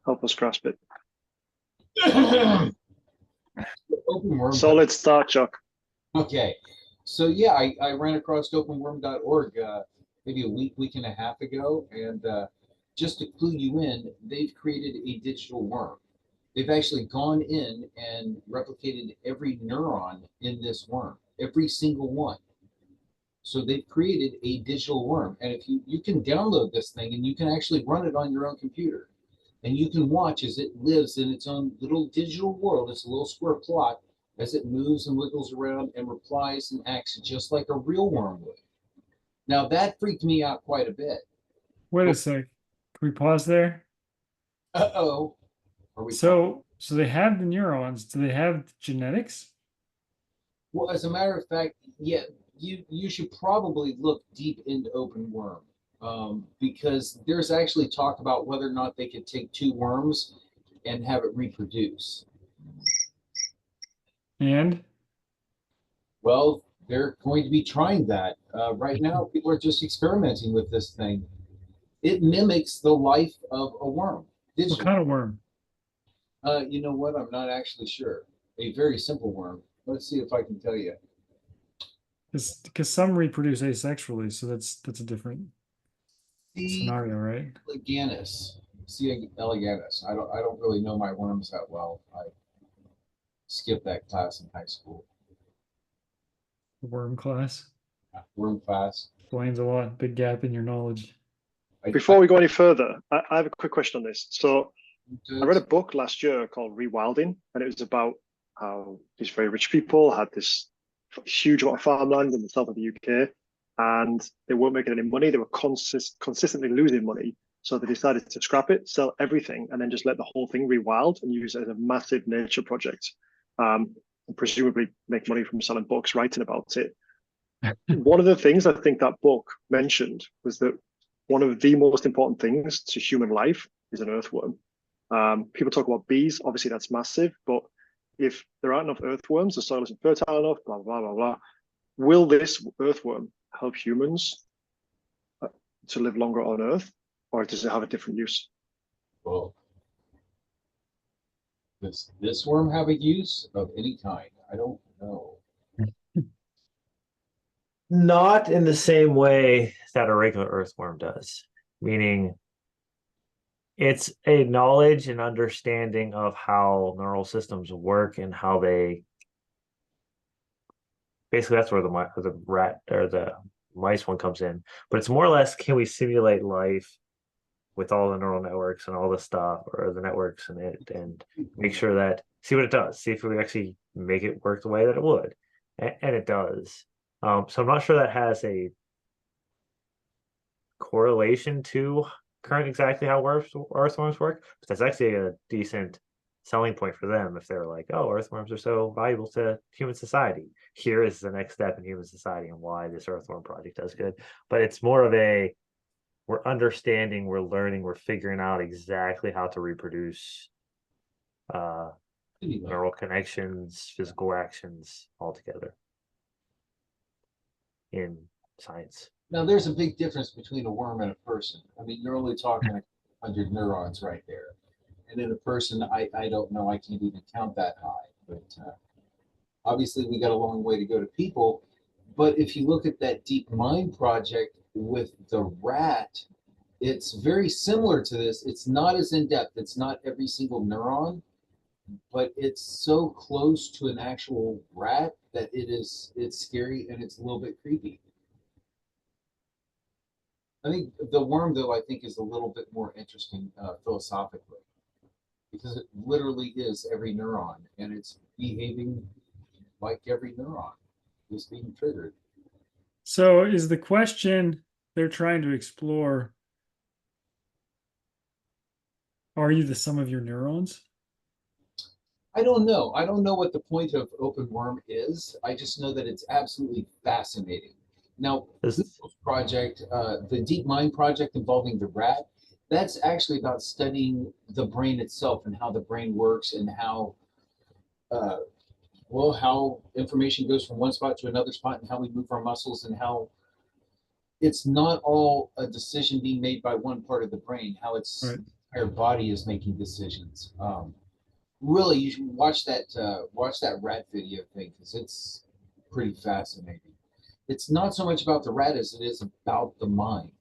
Help us grasp it. Openworm. Solid start, Chuck. Okay. So yeah, I ran across openworm.org maybe a week and a half ago, and just to clue you in, they've created a digital worm. They've actually gone in and replicated every neuron in this worm, every single one. So they've created a digital worm, and if you can download this thing and you can actually run it on your own computer, and you can watch as it lives in its own little digital world. It's a little square plot as it moves and wiggles around and replies and acts just like a real worm would. Now that freaked me out quite a bit. Wait a sec. Can we pause there? Uh-oh. Are we So they have the neurons. Do they have genetics? Well, as a matter of fact, yeah, you should probably look deep into openworm, because there's actually talk about whether or not they could take two worms and have it reproduce. And Well, they're going to be trying that. Right now, people are just experimenting with this thing. It mimics the life of a worm. what kind of worm? You know what? I'm not actually sure. A very simple worm. Let's see if I can tell you. Because some reproduce asexually, so that's a different scenario, right? Eleganus. C. eleganus. I don't really know my worms that well. I skipped that class in high school. The worm class. Worm class. Explains a lot. Big gap in your knowledge. Before we go any further, I have a quick question on this. So I read a book last year called Rewilding, and it was about how these very rich people had this huge amount of farmland in the south of the UK, and they weren't making any money. They were consistently losing money. So they decided to scrap it, sell everything, and then just let the whole thing rewild and use it as a massive nature project. And presumably make money from selling books, writing about it. One of the things I think that book mentioned was that one of the most important things to human life is an earthworm. People talk about bees, obviously that's massive, but if there aren't enough earthworms, the soil isn't fertile enough, blah, blah, blah, blah. Will this earthworm help humans to live longer on Earth, or does it have a different use? Well, does this worm have a use of any kind? I don't know. Not in the same way that a regular earthworm does, meaning it's a knowledge and understanding of how neural systems work and how they basically, that's where the rat or the mice one comes in. But it's more or less, can we simulate life with all the neural networks and all the stuff, or the networks in it, and make sure that, see what it does, see if we actually make it work the way that it would, and it does. So I'm not sure that has a correlation to current exactly how earthworms work, but that's actually a decent selling point for them if they're like, oh, earthworms are so valuable to human society. Here is the next step in human society and why this earthworm project does good. But it's more of a, we're understanding, we're learning, we're figuring out exactly how to reproduce neural connections, physical actions all together in science. Now, there's a big difference between a worm and a person. I mean, you're only talking 100 neurons right there. And in a person, I don't know, I can't even count that high. But obviously, we got a long way to go to people. But if you look at that DeepMind project with the rat, it's very similar to this. It's not as in-depth. It's not every single neuron, but it's so close to an actual rat that it's scary and it's a little bit creepy. I think the worm, though, I think is a little bit more interesting philosophically, because it literally is every neuron, and it's behaving like every neuron is being triggered. So is the question they're trying to explore, are you the sum of your neurons? I don't know. I don't know what the point of openworm is. I just know that it's absolutely fascinating. Now, this project, the DeepMind project involving the rat, that's actually about studying the brain itself and how the brain works and how, how information goes from one spot to another spot and how we move our muscles and how it's not all a decision being made by one part of the brain, how it's entire body is making decisions. Really, you should watch that rat video thing because it's pretty fascinating. It's not so much about the rat as it is about the mind.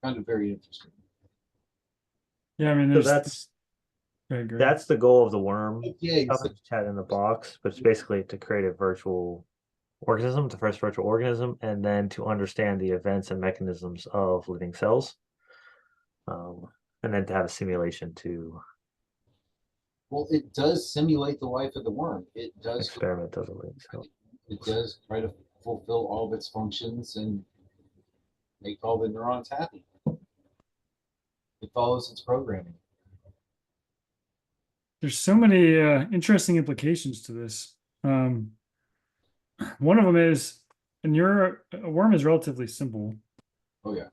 Kind of very interesting. Yeah, I mean, So there's very great. that's the goal of the worm Yeah, stuff is chat in the box, but it's basically to create a virtual organism, the first virtual organism, and then to understand the events and mechanisms of living cells. And then to have a simulation to well, it does simulate the life of the worm. It does. experiment of the living cells. It does try to fulfill all of its functions and make all the neurons happy. It follows its programming. There's so many interesting implications to this. One of them is a worm is relatively simple, Oh yeah.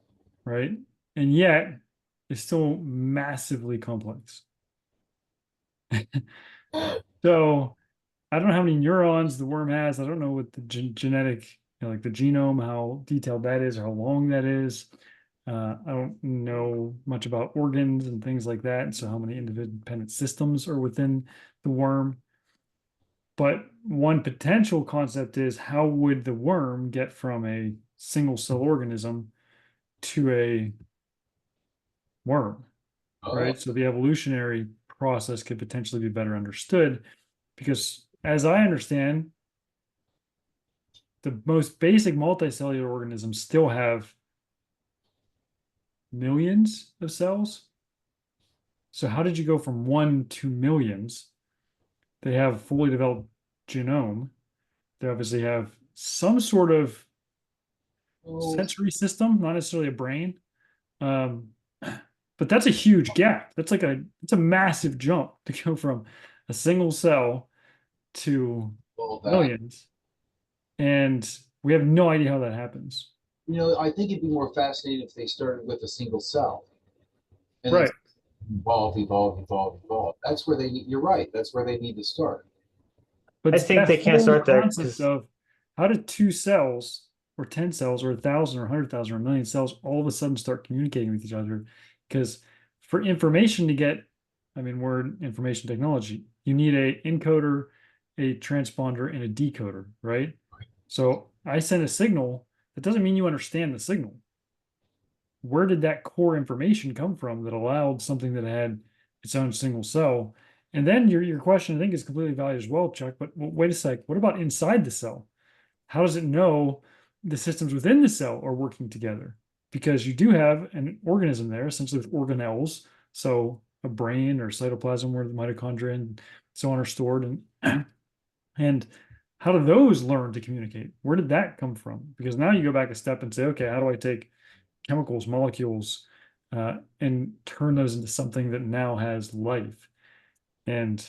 right? And yet it's still massively complex. So I don't know how many neurons the worm has. I don't know what the genetic, like the genome, how detailed that is, or how long that is. I don't know much about organs and things like that. And so how many independent systems are within the worm. But one potential concept is how would the worm get from a single cell organism to a worm, right? So the evolutionary process could potentially be better understood because, as I understand, the most basic multicellular organisms still have millions of cells. So how did you go from 1 to millions? They have fully developed genome. They obviously have some sort of sensory system, not necessarily a brain. But that's a huge gap. It's a massive jump to go from a single cell to millions. And we have no idea how that happens. You know, I think it'd be more fascinating if they started with a single cell. And right. Evolve. That's where you're right. That's where they need to start. But I think they can't start there concept of how did 2 cells or 10 cells or 1,000 or 100,000 or a million cells all of a sudden start communicating with each other? Because for information to get, I mean, we're in information technology, you need a encoder, a transponder, and a decoder, right? So I send a signal. That doesn't mean you understand the signal. Where did that core information come from that allowed something that had its own single cell? And then your question, I think, is completely valid as well, Chuck. But wait a sec. What about inside the cell? How does it know the systems within the cell are working together? Because you do have an organism there, essentially with organelles. So a brain or cytoplasm where the mitochondria and so on are stored. And how do those learn to communicate? Where did that come from? Because now you go back a step and say, okay, how do I take chemicals, molecules, and turn those into something that now has life? And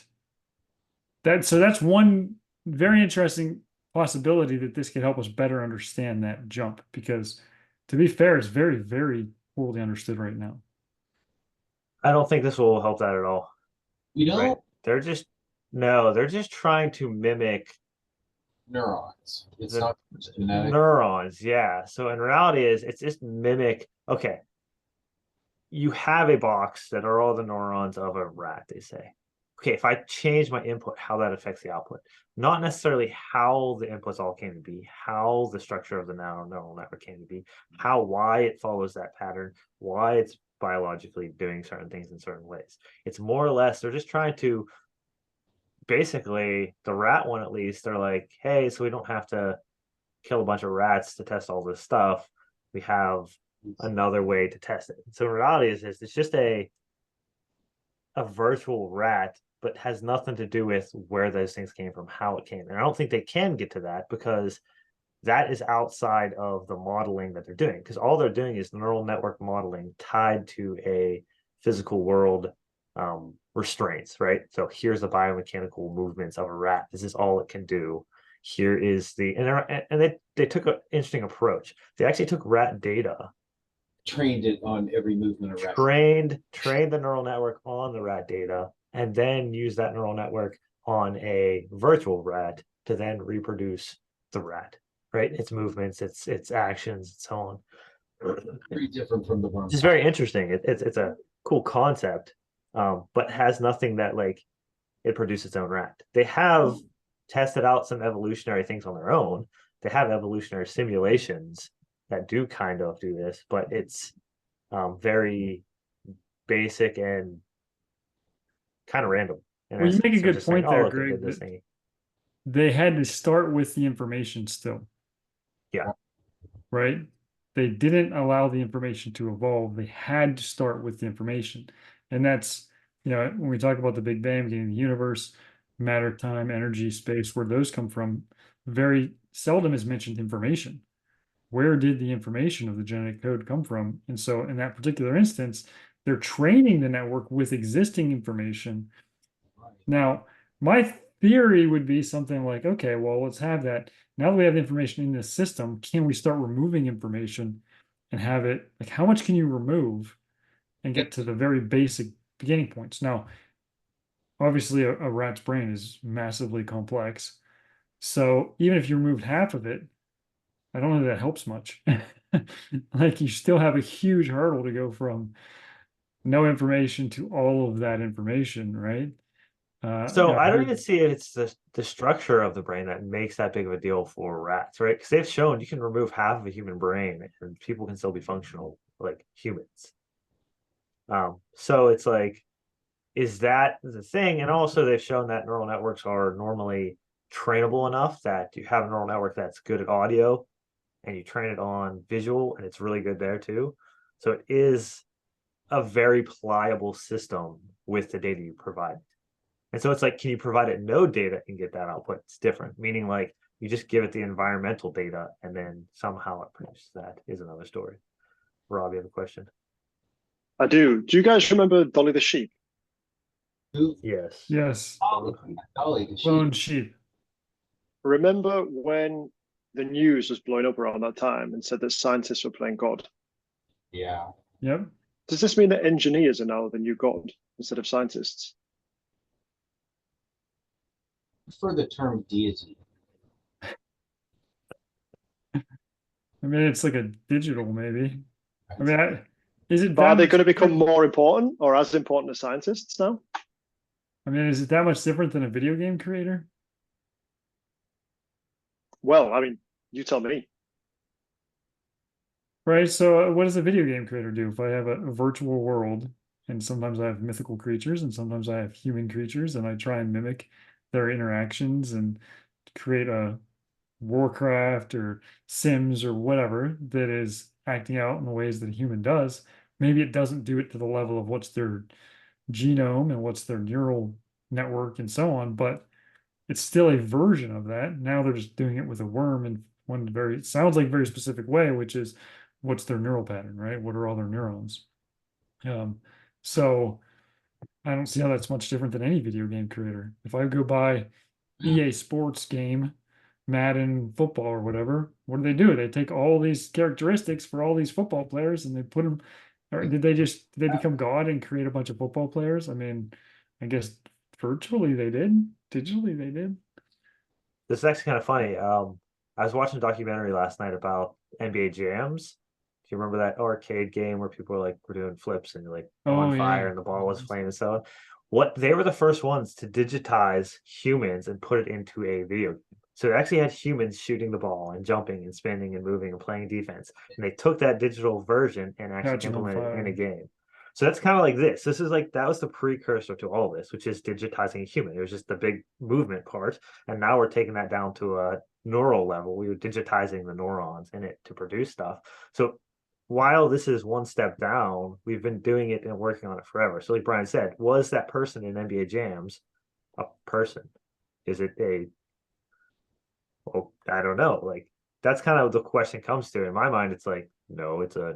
that's one very interesting possibility that this could help us better understand that jump, because to be fair, it's very, very poorly understood right now. I don't think this will help that at all. You know, right? They're just trying to mimic neurons. It's the not genetic. neurons, yeah. So in reality it's just mimic. Okay, you have a box that are all the neurons of a rat, they say. Okay, if I change my input, how that affects the output. Not necessarily how the inputs all came to be, how the structure of the neural network came to be, why it follows that pattern, why it's biologically doing certain things in certain ways. It's more or less, they're just trying to, basically, the rat one at least, they're like, hey, so we don't have to kill a bunch of rats to test all this stuff. We have another way to test it. So in reality, it's just a virtual rat, but has nothing to do with where those things came from, how it came. And I don't think they can get to that because that is outside of the modeling that they're doing. Because all they're doing is neural network modeling tied to a physical world restraints, right? So here's the biomechanical movements of a rat. This is all it can do. Here is the, and they took an interesting approach. They actually took rat data, trained it on every movement of rat. Trained the neural network on the rat data, and then use that neural network on a virtual rat to then reproduce the rat, right? Its movements, its actions, and so on. Pretty different from the worm. Which is very interesting. It's a cool concept, but has nothing that like it produces its own rat. They have tested out some evolutionary things on their own. They have evolutionary simulations that do kind of do this, but it's very basic and kind of random. In Well, you make a essence. They're good just saying, point "Oh, there, look, it did Greg, this that thing." they had to start with the information still, Yeah. right? They didn't allow the information to evolve. They had to start with the information. And that's, when we talk about the Big Bang, beginning of the universe, matter, time, energy, space, where those come from, very seldom is mentioned information. Where did the information of the genetic code come from? And so in that particular instance, they're training the network with existing information. Now, my theory would be something like, okay, well, let's have that. Now that we have the information in this system, can we start removing information and have it, like, how much can you remove and get to the very basic beginning points? Now, obviously, a rat's brain is massively complex. So even if you removed half of it, I don't know that helps much. Like, you still have a huge hurdle to go from no information to all of that information, right? So I don't heard- even see it's the structure of the brain that makes that big of a deal for rats, right? Because they've shown you can remove half of a human brain and people can still be functional like humans. So it's like, is that the thing? And also they've shown that neural networks are normally trainable enough that you have a neural network that's good at audio and you train it on visual and it's really good there too. So it is a very pliable system with the data you provide. And so it's like, can you provide it no data and get that output? It's different, meaning like you just give it the environmental data and then somehow it produces that is another story. Rob, you have a question? I do. Do you guys remember Dolly the sheep? Who? Yes. Yes, Dolly, the sheep. cloned sheep. Remember when the news was blowing up around that time and said that scientists were playing God? Yeah. Yep. Does this mean that engineers are now the new God instead of scientists? For the term deity. I mean, it's like a digital, maybe. I mean, is it But are that they much going to become different? more important or as important as scientists now? I mean, is it that much different than a video game creator? Well, I mean, you tell me. Right. So, what does a video game creator do? If I have a virtual world, and sometimes I have mythical creatures, and sometimes I have human creatures, and I try and mimic their interactions and create a Warcraft or Sims or whatever that is acting out in the ways that a human does. Maybe it doesn't do it to the level of what's their genome and what's their neural network and so on, but it's still a version of that. Now they're just doing it with a worm in one very, it sounds like very specific way, which is what's their neural pattern, right? What are all their neurons? So I don't see how that's much different than any video game creator. If I go buy EA Sports game, Madden football or whatever, what do? They take all these characteristics for all these football players and they put them, or did they become God and create a bunch of football players? I mean, I guess virtually they did, digitally they did. This is actually kind of funny. I was watching a documentary last night about NBA Jams. Do you remember that arcade game where people were doing flips and like on Oh fire yeah. and the ball was flaming and so on? What they were the first ones to digitize humans and put it into a video game. So they actually had humans shooting the ball and jumping and spinning and moving and playing defense. And they took that digital version and actually Catching on implemented it in a fire. game. So that's kind of like this. This is like that was the precursor to all this, which is digitizing a human. It was just the big movement part. And now we're taking that down to a neural level. We were digitizing the neurons in it to produce stuff. So while this is one step down, we've been doing it and working on it forever. So like Brian said, was that person in NBA Jams a person? Is it a, well, I don't know. Like that's kind of the question comes to. In my mind, it's like, no, it's a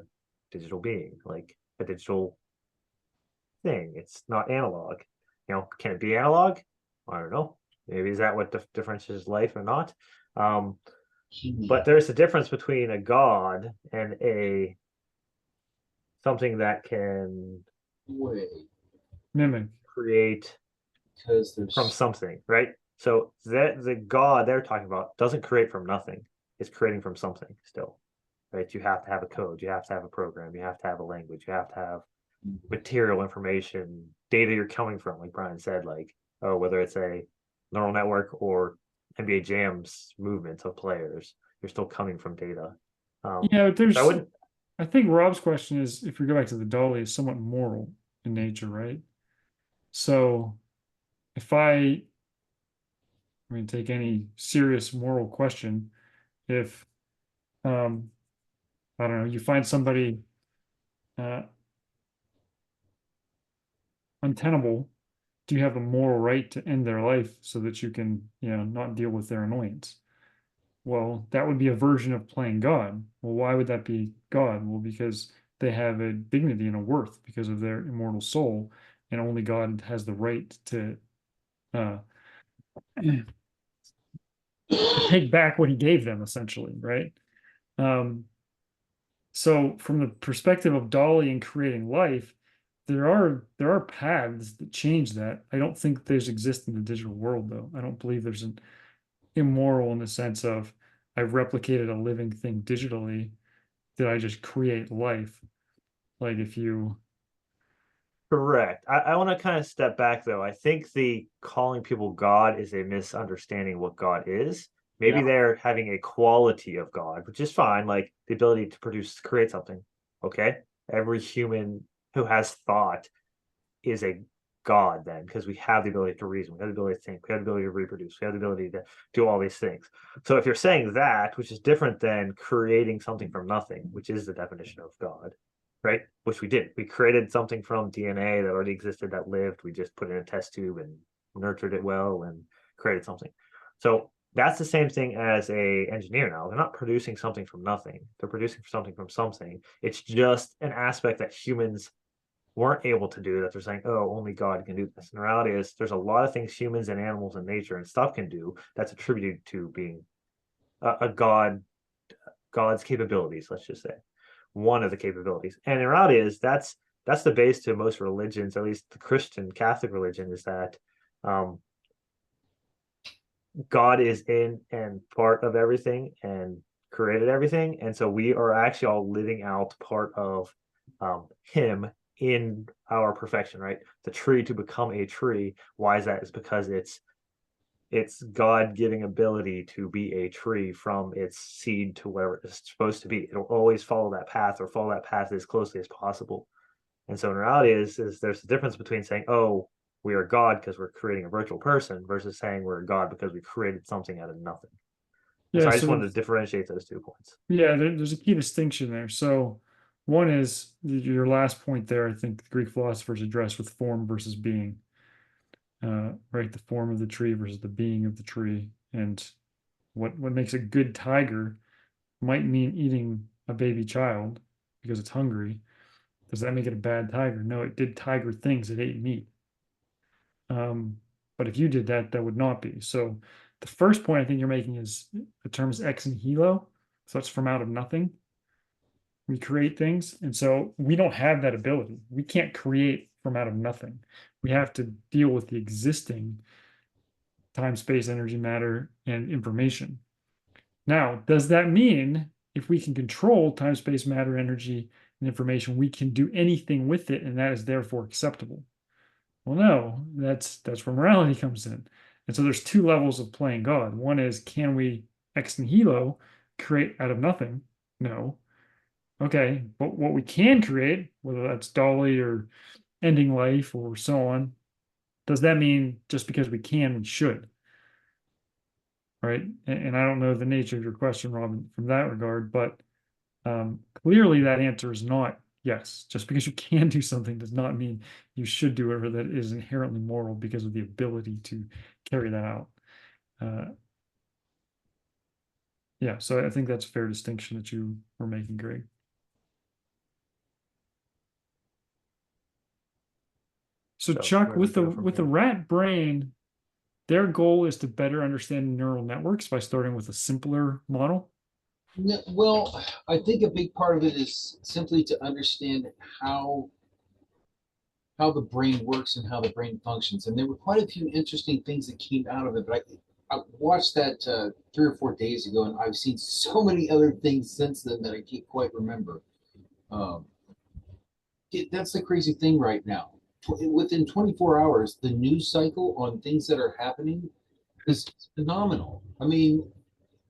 digital being, like a digital thing. It's not analog. Can it be analog? I don't know. Maybe is that what differentiates life or not? But there's a difference between a god and a something that can Mimic. create Because there's from something, right? So that the god they're talking about doesn't create from nothing. It's creating from something still. right? You have to have a code, you have to have a program, you have to have a language, you have to have material information, data you're coming from, like Brian said, like, oh, whether it's a neural network or NBA Jam's movement of players, you're still coming from data. Yeah, but So I wouldn't. I think Rob's question is, if we go back to the dolly, is somewhat moral in nature, right? So if I mean, take any serious moral question, if I don't know, you find somebody untenable, do you have a moral right to end their life so that you can, not deal with their annoyance? Well, that would be a version of playing God. Well, why would that be God? Well, because they have a dignity and a worth because of their immortal soul, and only God has the right to take back what he gave them, essentially, right? So from the perspective of Dolly and creating life, there are paths that change that. I don't think those exist in the digital world, though. I don't believe there's an immoral in the sense of I've replicated a living thing digitally. Did I just create life? Like if you Correct. I want to kind of step back though. I think the calling people God is a misunderstanding what God is. Maybe Yeah. they're having a quality of God, which is fine, like the ability to produce, create something. Okay. Every human who has thought is a God then, because we have the ability to reason, we have the ability to think, we have the ability to reproduce, we have the ability to do all these things. So if you're saying that, which is different than creating something from nothing, which is the definition of God, right? Which we did. We created something from DNA that already existed, that lived. We just put it in a test tube and nurtured it well and created something. So that's the same thing as a engineer now. They're not producing something from nothing. They're producing something from something. It's just an aspect that humans weren't able to do that they're saying, oh, only God can do this. And the reality is there's a lot of things humans and animals and nature and stuff can do that's attributed to being a God, God's capabilities, let's just say. One of the capabilities. And the reality is that's the base to most religions, at least the Christian Catholic religion, is that God is in and part of everything and created everything. And so we are actually all living out part of him in our perfection, right? The tree to become a tree. Why is that? It's because it's God giving ability to be a tree from its seed to where it's supposed to be. It'll always follow that path or follow that path as closely as possible. And so in reality is there's a difference between saying, oh, we are God because we're creating a virtual person versus saying we're God because we created something out of nothing. And so I just wanted to differentiate those 2 points. Yeah, there's a key distinction there. So one is your last point there, I think the Greek philosophers address with form versus being. Right, the form of the tree versus the being of the tree. And what makes a good tiger might mean eating a baby child because it's hungry. Does that make it a bad tiger? No, it did tiger things. It ate meat. But if you did that, that would not be. So the first point I think you're making is the term is ex nihilo. So it's from out of nothing. We create things. And so we don't have that ability. We can't create from out of nothing. We have to deal with the existing time, space, energy, matter, and information. Now, does that mean if we can control time, space, matter, energy, and information, we can do anything with it, and that is therefore acceptable? Well, no, that's where morality comes in. And so there's 2 levels of playing God. One is, can we ex nihilo create out of nothing? No. Okay, but what we can create, whether that's Dolly or ending life or so on, does that mean just because we can, we should? Right? And I don't know the nature of your question, Robin, from that regard, but clearly that answer is not yes. Just because you can do something does not mean you should do it or that is inherently moral because of the ability to carry that out. Yeah, so I think that's a fair distinction that you were making, Greg. So Chuck, with the rat brain, their goal is to better understand neural networks by starting with a simpler model. Well, I think a big part of it is simply to understand how the brain works and how the brain functions. And there were quite a few interesting things that came out of it, but I watched that 3 or 4 days ago, and I've seen so many other things since then that I can't quite remember. Um, that's the crazy thing right now. Within 24 hours, the news cycle on things that are happening is phenomenal. I mean,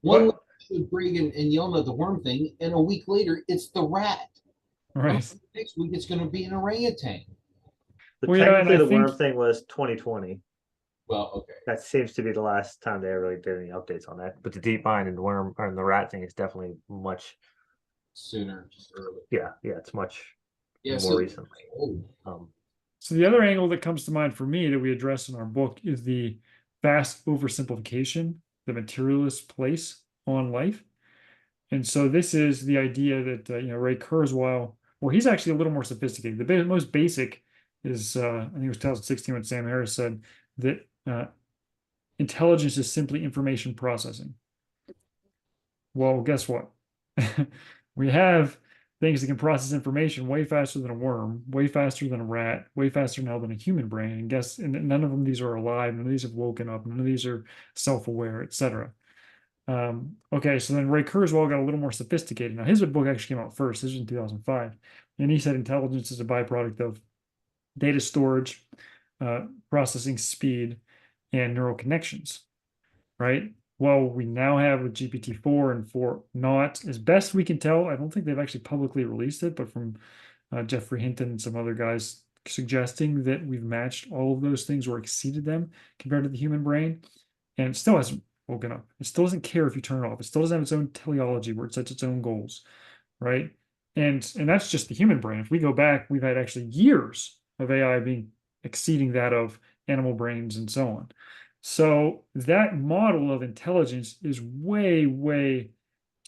one week What? with Brig and yelling at the worm thing, and a week later, it's the rat. Right. Next week, it's going to be an orangutan. But Well, yeah, and technically, I the think worm thing was 2020. Well, okay. That seems to be the last time they really did any updates on that. But the DeepMind and the worm or the rat thing is definitely much. Sooner, early. Yeah, it's much Yeah, more recently. so. The other angle that comes to mind for me that we address in our book is the vast oversimplification the materialists place on life. And so this is the idea that Ray Kurzweil, well, he's actually a little more sophisticated. The most basic is I think it was 2016 when Sam Harris said that intelligence is simply information processing. Well, guess what? We have things that can process information way faster than a worm, way faster than a rat, way faster now than a human brain. And none of them these are alive, none of these have woken up, none of these are self-aware, etc. Okay, so then Ray Kurzweil got a little more sophisticated. Now his book actually came out first. This was in 2005, and he said intelligence is a byproduct of data storage, processing speed, and neural connections. Right? Well, we now have with GPT-4 and 4 not, as best we can tell, I don't think they've actually publicly released it, but from Jeffrey Hinton and some other guys suggesting that we've matched all of those things or exceeded them compared to the human brain, and it still hasn't woken up. It still doesn't care if you turn it off. It still doesn't have its own teleology where it sets its own goals, right? And that's just the human brain. If we go back, we've had actually years of AI being exceeding that of animal brains and so on. So that model of intelligence is way, way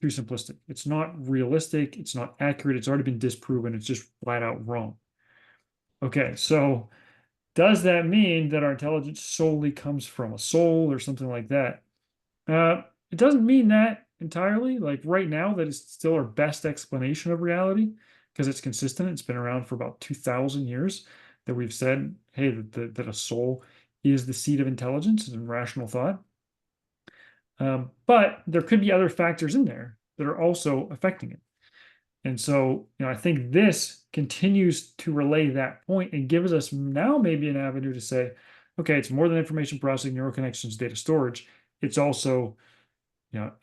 too simplistic. It's not realistic. It's not accurate. It's already been disproven. It's just flat out wrong. Okay, so does that mean that our intelligence solely comes from a soul or something like that? It doesn't mean that entirely. Like right now, that is still our best explanation of reality because it's consistent. It's been around for about 2,000 years that we've said, hey, that a soul is the seat of intelligence and rational thought. But there could be other factors in there that are also affecting it. And so, I think this continues to relay that point and gives us now maybe an avenue to say, okay, it's more than information processing, neural connections, data storage. It's also,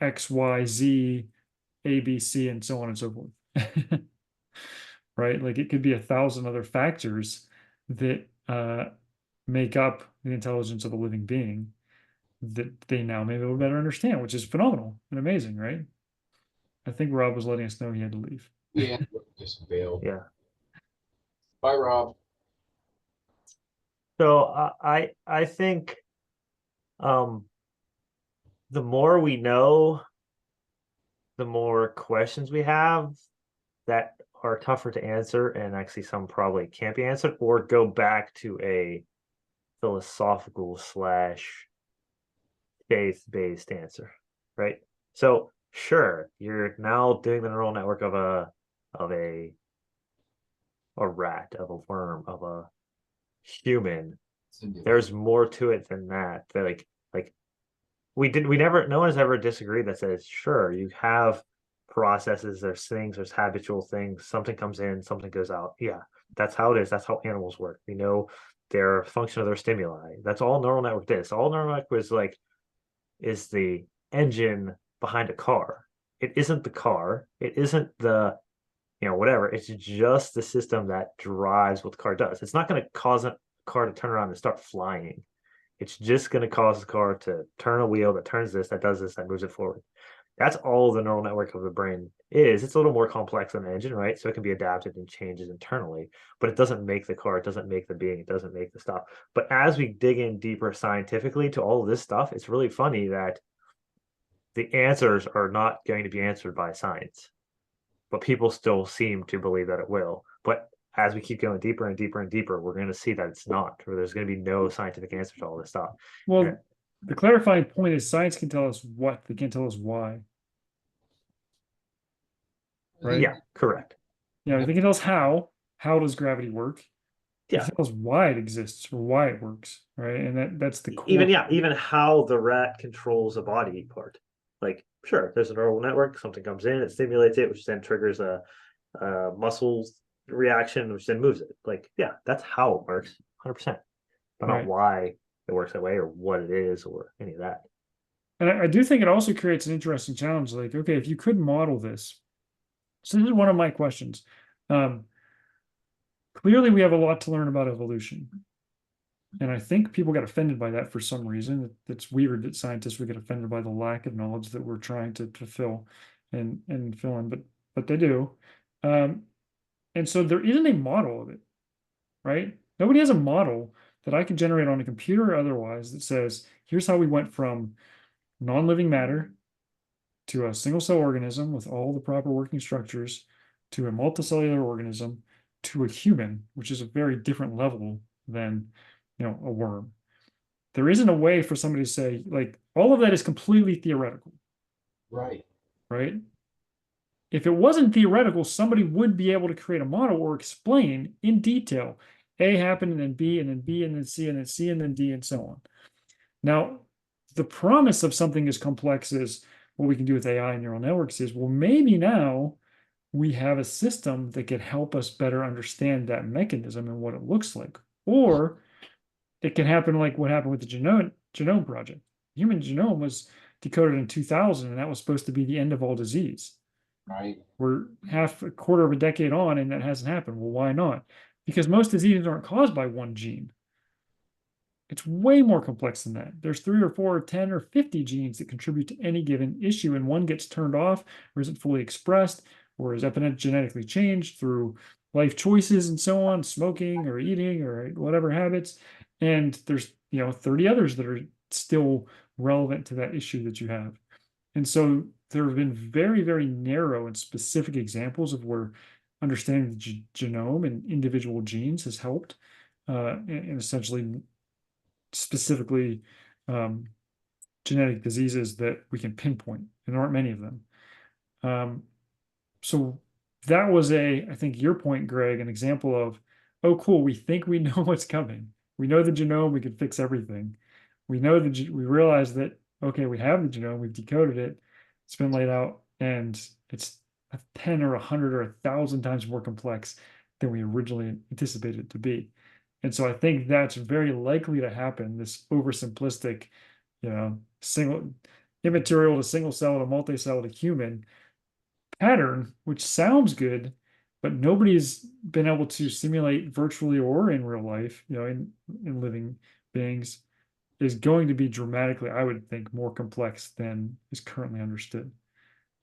X, Y, Z, A, B, C, and so on and so forth. Right? Like it could be 1,000 other factors that make up the intelligence of a living being that they now maybe will better understand, which is phenomenal and amazing, right? I think Rob was letting us know he had to leave. Yeah, just bailed. Yeah. Bye, Rob. So I think the more we know, the more questions we have that are tougher to answer, and actually some probably can't be answered, or go back to a philosophical / faith-based answer, right? So sure, you're now doing the neural network of a rat, of a worm, of a human. There's more to it than that. Like no one has ever disagreed that says, sure, you have processes, there's things, there's habitual things, something comes in, something goes out. Yeah, that's how it is. That's how animals work. We know their function of their stimuli. That's all neural network is. All neural network is the engine behind a car. It isn't the car. It isn't the whatever. It's just the system that drives what the car does. It's not going to cause a car to turn around and start flying. It's just going to cause the car to turn a wheel that turns this, that does this, that moves it forward. That's all the neural network of the brain is. It's a little more complex than an engine, right? So it can be adapted and changes internally, but it doesn't make the car, it doesn't make the being, it doesn't make the stuff. But as we dig in deeper scientifically to all of this stuff, it's really funny that the answers are not going to be answered by science, but people still seem to believe that it will. But as we keep going deeper and deeper and deeper, we're going to see that it's not, or there's going to be no scientific answer to all this stuff. Well, the clarifying point is science can tell us what, they can't tell us why. Right? Yeah, correct. Yeah, they can tell us how. How does gravity work? Yeah. It tells why it exists or why it works, right? And that's the core. Even how the rat controls a body part. Like, sure, there's a neural network, something comes in, it stimulates it, which then triggers a muscles reaction, which then moves it. Like, yeah, that's how it works, 100%, but not Right. why it works that way or what it is or any of that. And I do think it also creates an interesting challenge. Like, okay, if you could model this, so this is one of my questions. Clearly, we have a lot to learn about evolution. And I think people get offended by that for some reason. It's weird that scientists would get offended by the lack of knowledge that we're trying to fill and fill in, but they do. And so there isn't a model of it, right? Nobody has a model that I can generate on a computer or otherwise that says, here's how we went from non-living matter to a single cell organism with all the proper working structures to a multicellular organism to a human, which is a very different level than, a worm. There isn't a way for somebody to say, like, all of that is completely theoretical. Right. Right? If it wasn't theoretical, somebody would be able to create a model or explain in detail A happened and then B and then B and then C and then C and then D and so on. Now, the promise of something as complex as what we can do with AI and neural networks is, well, maybe now we have a system that could help us better understand that mechanism and what it looks like. Or it can happen like what happened with the genome project. The human genome was decoded in 2000, and that was supposed to be the end of all disease. Right. We're a quarter of a decade on, and that hasn't happened. Well, why not? Because most diseases aren't caused by one gene. It's way more complex than that. There's 3 or 4 or 10 or 50 genes that contribute to any given issue, and one gets turned off or isn't fully expressed or is epigenetically changed through life choices and so on, smoking or eating or whatever habits. And there's 30 others that are still relevant to that issue that you have. And so there have been very, very narrow and specific examples of where understanding the genome and individual genes has helped, and essentially specifically genetic diseases that we can pinpoint, and there aren't many of them. So that was I think your point, Greg, an example of, oh, cool, we think we know what's coming. We know the genome, we can fix everything. We realize that, okay, we have the genome, we've decoded it, it's been laid out, and it's 10 or 100 or 1,000 times more complex than we originally anticipated it to be. And so I think that's very likely to happen, this oversimplistic, single immaterial to single cell to multi-cell to human pattern, which sounds good, but nobody's been able to simulate virtually or in real life, in living beings, is going to be dramatically, I would think, more complex than is currently understood.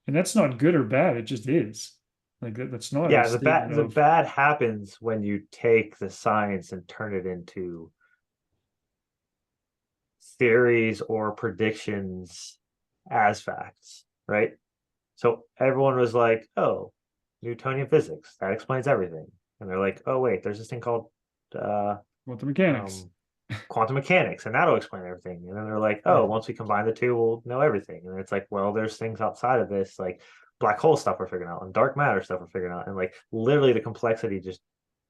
And that's not good or bad, it just is. Like that's not Yeah, a statement the of bad happens when you take the science and turn it into theories or predictions as facts, right? So everyone was like, oh, Newtonian physics, that explains everything. And they're like, oh, wait, there's this thing called quantum mechanics. Quantum mechanics, and that'll explain everything. And then they're like, Yeah. oh, once we combine the two, we'll know everything. And it's like, well, there's things outside of this, like black hole stuff we're figuring out and dark matter stuff we're figuring out. And like literally the complexity just,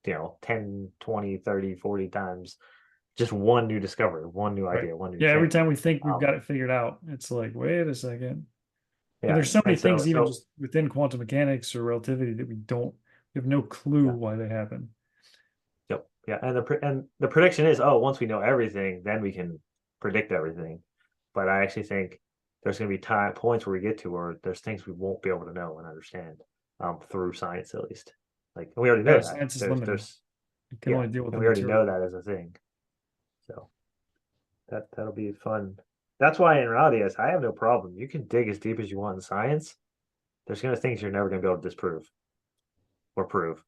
10, 20, 30, 40 times, just one new discovery, one new idea, one new Yeah, every thing. time we think we've got it figured out, it's like, wait a second. Yeah. And there's so many And things even just within quantum mechanics or relativity that we have no clue why they happen. Yep. Yeah. And the prediction is, oh, once we know everything, then we can predict everything. But I actually think there's going to be points where we get to where there's things we won't be able to know and understand, through science at least. Like we already know that. Science is limited. You can only deal with and the we already material. know that as a thing. So that'll be fun. That's why in reality, I have no problem. You can dig as deep as you want in science. There's going to things you're never going to be able to disprove or prove.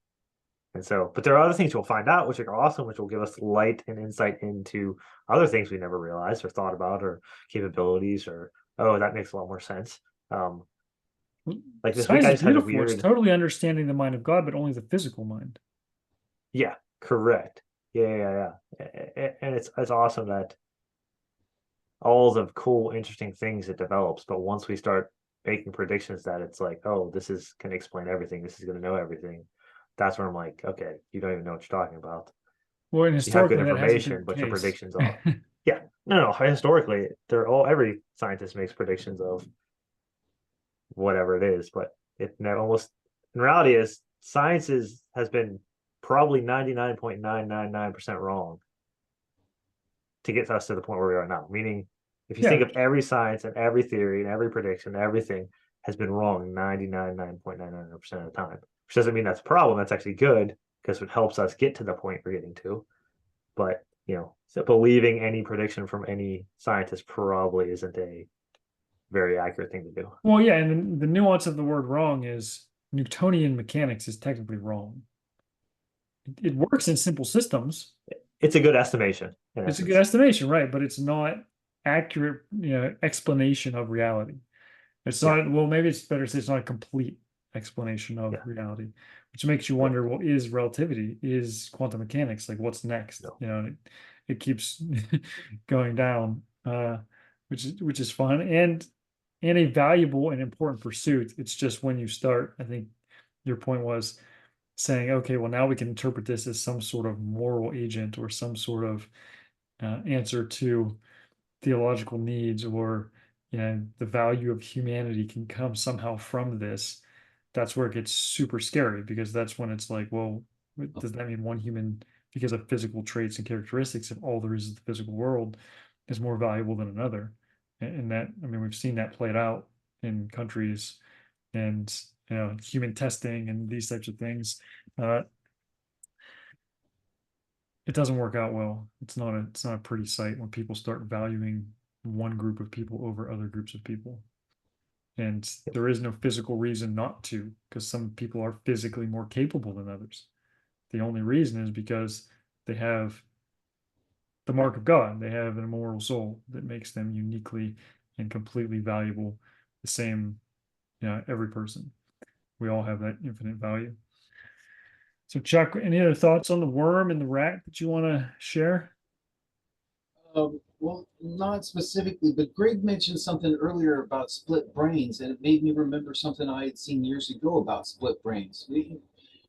And so, but there are other things we'll find out, which are awesome, which will give us light and insight into other things we never realized or thought about, or capabilities, or, oh, that makes a lot more sense. Like this week, I just had a weird. It's totally understanding the mind of God, but only the physical mind. Yeah, correct. Yeah. And it's awesome that all the cool, interesting things it develops. But once we start making predictions that it's like, oh, this is going to explain everything, this is going to know everything, that's where I'm like, okay, you don't even know what you're talking about. Well, and You have good historically, that hasn't information, been but the your case. predictions off. Yeah, no. Historically, every scientist makes predictions of whatever it is, but it never almost in reality is has been probably 99.999% wrong to get us to the point where we are now. Meaning, if you think Yeah. of every science and every theory and every prediction, everything has been wrong 99.99% of the time. Which doesn't mean that's a problem. That's actually good because it helps us get to the point we're getting to. But so believing any prediction from any scientist probably isn't a very accurate thing to do. Well, yeah, and the nuance of the word wrong is Newtonian mechanics is technically wrong. It works in simple systems. It's a good estimation. It's a good estimation, right? But it's not accurate, explanation of reality. It's not, well, maybe it's better to say it's not a complete explanation of reality, which makes you wonder, well, is relativity, is quantum mechanics, like what's next? No. It keeps going down, which is fun and a valuable and important pursuit. It's just when you start, I think your point was saying, okay, well, now we can interpret this as some sort of moral agent or some sort of answer to theological needs, or the value of humanity can come somehow from this. That's where it gets super scary, because that's when it's like, well, does that mean one human, because of physical traits and characteristics of all there is the physical world, is more valuable than another? And that, I mean, we've seen that played out in countries, and human testing and these types of things. It doesn't work out well. It's not a pretty sight when people start valuing one group of people over other groups of people. And there is no physical reason not to, because some people are physically more capable than others. The only reason is because they have the mark of God. They have an immortal soul that makes them uniquely and completely valuable, the same, every person. We all have that infinite value. So Chuck, any other thoughts on the worm and the rat that you want to share? Well, not specifically, but Greg mentioned something earlier about split brains, and it made me remember something I had seen years ago about split brains.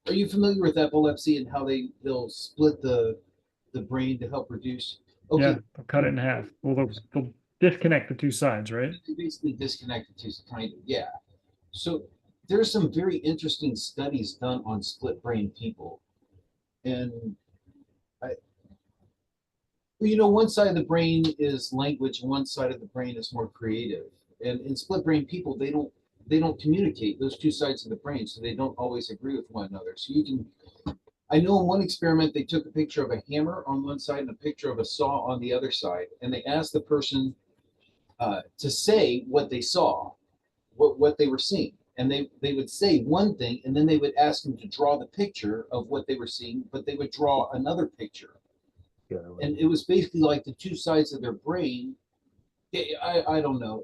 Are you familiar with epilepsy and how they'll split the brain to help reduce? Okay. Yeah, they'll cut it in half. Well, they'll disconnect the two sides, right? They basically disconnect the two, kind of, yeah. So there's some very interesting studies done on split brain people. And one side of the brain is language, and one side of the brain is more creative. And in split brain people, they don't communicate, those two sides of the brain, so they don't always agree with one another. So I know in one experiment, they took a picture of a hammer on one side and a picture of a saw on the other side, and they asked the person to say what they saw, what they were seeing. And they would say one thing, and then they would ask them to draw the picture of what they were seeing, but they would draw another picture. And it was basically like the two sides of their brain. I don't know.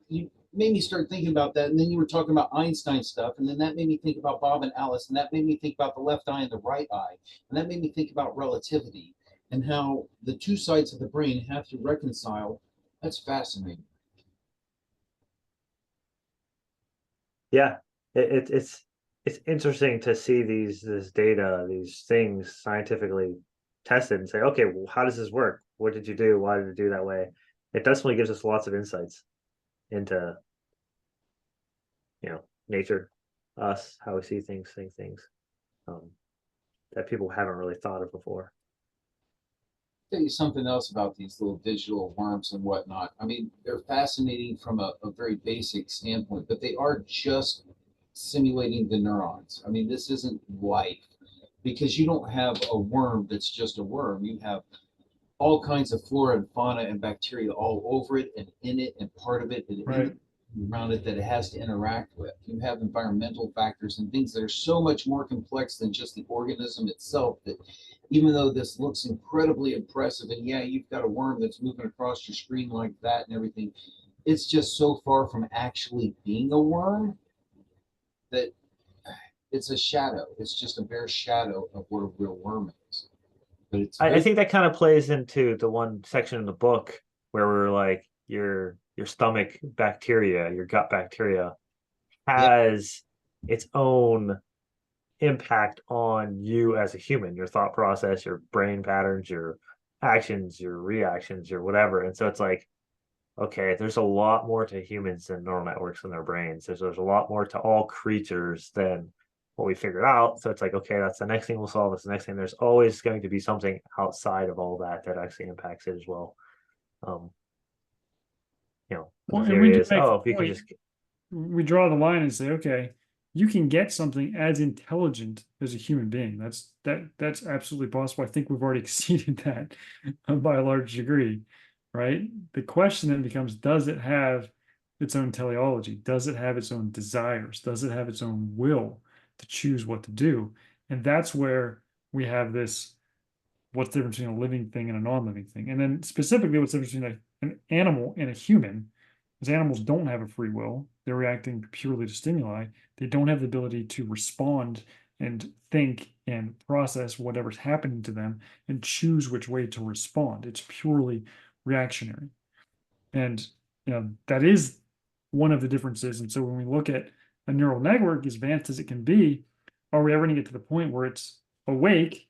You made me start thinking about that. And then you were talking about Einstein stuff. And then that made me think about Bob and Alice. And that made me think about the left eye and the right eye. And that made me think about relativity and how the two sides of the brain have to reconcile. That's fascinating. Yeah, it's interesting to see this data, these things scientifically tested and say, okay, well, how does this work? What did you do? Why did it do that way? It definitely gives us lots of insights into nature, us, how we see things, think things, that people haven't really thought of before. I'll tell you something else about these little digital worms and whatnot. I mean, they're fascinating from a very basic standpoint, but they are just simulating the neurons. I mean, this isn't life, because you don't have a worm that's just a worm. You have all kinds of flora and fauna and bacteria all over it and in it and part of it and Right. around it that it has to interact with. You have environmental factors and things that are so much more complex than just the organism itself, that even though this looks incredibly impressive, and yeah, you've got a worm that's moving across your screen like that and everything, it's just so far from actually being a worm that it's a shadow. It's just a bare shadow of what a real worm is. But I think that kind of plays into the one section in the book where we're like, your stomach bacteria, your gut bacteria has its own impact on you as a human, your thought process, your brain patterns, your actions, your reactions, your whatever. And so it's like, okay, there's a lot more to humans than neural networks in their brains. There's a lot more to all creatures than what we figured out. So it's like, okay, that's the next thing we'll solve. That's the next thing. There's always going to be something outside of all that that actually impacts it as well. Um, Well, the and we theory do is, make oh, the if you can point, just we draw the line and say, okay, you can get something as intelligent as a human being. That's absolutely possible. I think we've already exceeded that by a large degree, right? The question then becomes, does it have its own teleology? Does it have its own desires? Does it have its own will to choose what to do? And that's where we have this, what's the difference between a living thing and a non-living thing? And then specifically, what's the difference between an animal and a human? Because animals don't have a free will. They're reacting purely to stimuli. They don't have the ability to respond and think and process whatever's happening to them and choose which way to respond. It's purely reactionary. And that is one of the differences. And so when we look at a neural network, as advanced as it can be, are we ever going to get to the point where it's awake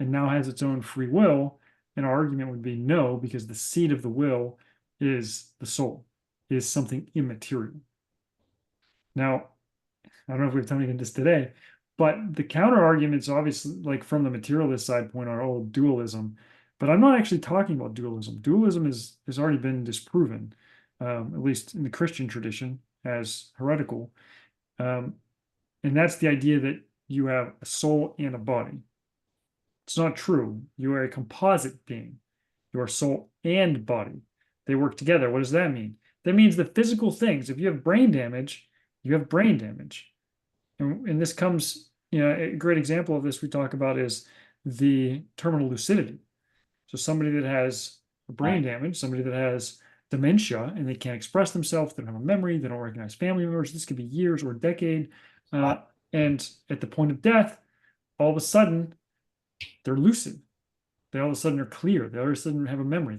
and now has its own free will? And our argument would be no, because the seat of the will is the soul, is something immaterial. Now, I don't know if we have time to get into this today, but the counter arguments, obviously, like from the materialist side, point are all dualism. But I'm not actually talking about dualism. Dualism has already been disproven, at least in the Christian tradition, as heretical. And that's the idea that you have a soul and a body. It's not true. You are a composite being. You are soul and body. They work together. What does that mean? That means the physical things. If you have brain damage, you have brain damage. And this comes, a great example of this we talk about is the terminal lucidity. So somebody that has brain damage, somebody that has dementia, and they can't express themselves, they don't have a memory, they don't recognize family members. This could be years or a decade. And at the point of death, all of a sudden, they're lucid. They all of a sudden are clear. They all of a sudden have a memory.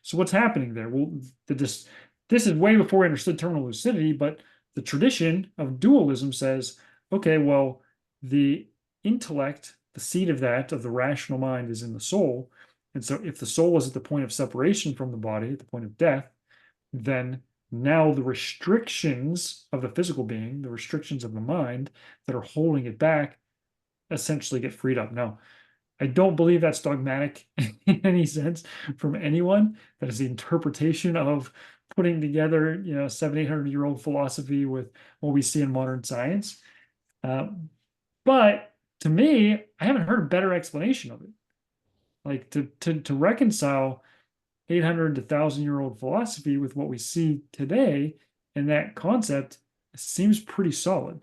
So what's happening there? Well, this is way before we understood terminal lucidity, but the tradition of dualism says, okay, well, the intellect, the seat of the rational mind is in the soul. And so if the soul is at the point of separation from the body, at the point of death, then now the restrictions of the physical being, the restrictions of the mind that are holding it back, essentially get freed up. Now, I don't believe that's dogmatic in any sense from anyone. That is the interpretation of putting together, 700-800-year-old philosophy with what we see in modern science. But to me, I haven't heard a better explanation of it. Like to reconcile 800 to 1,000-year-old philosophy with what we see today, and that concept seems pretty solid.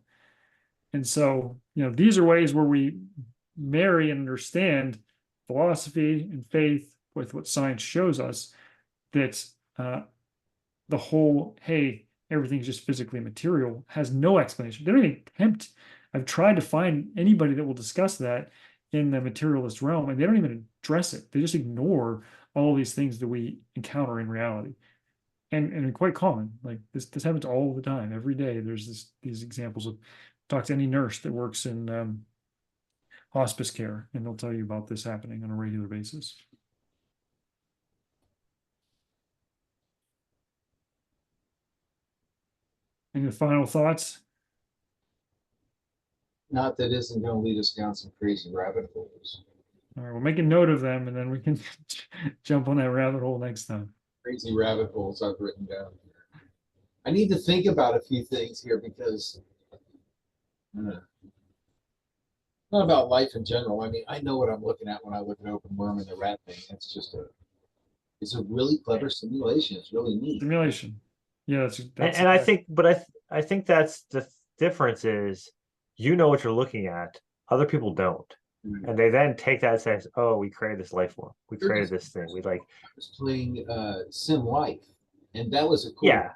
And so, these are ways where we marry and understand philosophy and faith with what science shows us, that the whole, hey, everything's just physically material, has no explanation. They don't even attempt. I've tried to find anybody that will discuss that in the materialist realm, and they don't even address it. They just ignore all these things that we encounter in reality. And quite common. Like this happens all the time. Every day there's these examples of, talk to any nurse that works in hospice care, and they'll tell you about this happening on a regular basis. Any final thoughts? Not that isn't going to lead us down some crazy rabbit holes. All right, we'll make a note of them, and then we can jump on that rabbit hole next time. Crazy rabbit holes I've written down here. I need to think about a few things here because not about life in general. I mean, I know what I'm looking at when I look at Open Worm and the rat thing. It's a really clever simulation. It's really neat. Simulation. Yeah, that's and I think, but I think that's the difference is, what you're looking at, other people don't. And they then take that and say, oh, we created this life form. We created this thing. I was playing Sim Life, and that was a cool. Yeah.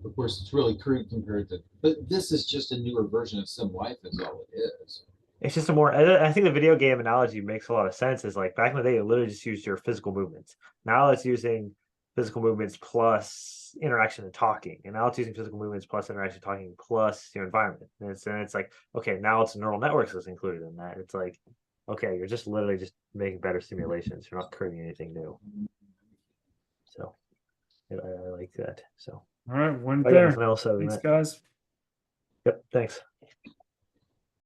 Of course, it's really crude compared to, but this is just a newer version of Sim Life, is all it is. It's just I think the video game analogy makes a lot of sense. Is like back in the day, you literally just used your physical movements. Now it's using physical movements plus interaction and talking, and now it's using physical movements plus interaction, talking plus your environment. And it's like, okay, now it's neural networks that's included in that. It's like, okay, you're just literally just making better simulations. You're not creating anything new. So I like that. So All right, one I got there. nothing else other than Thanks, that. guys. Yep, thanks.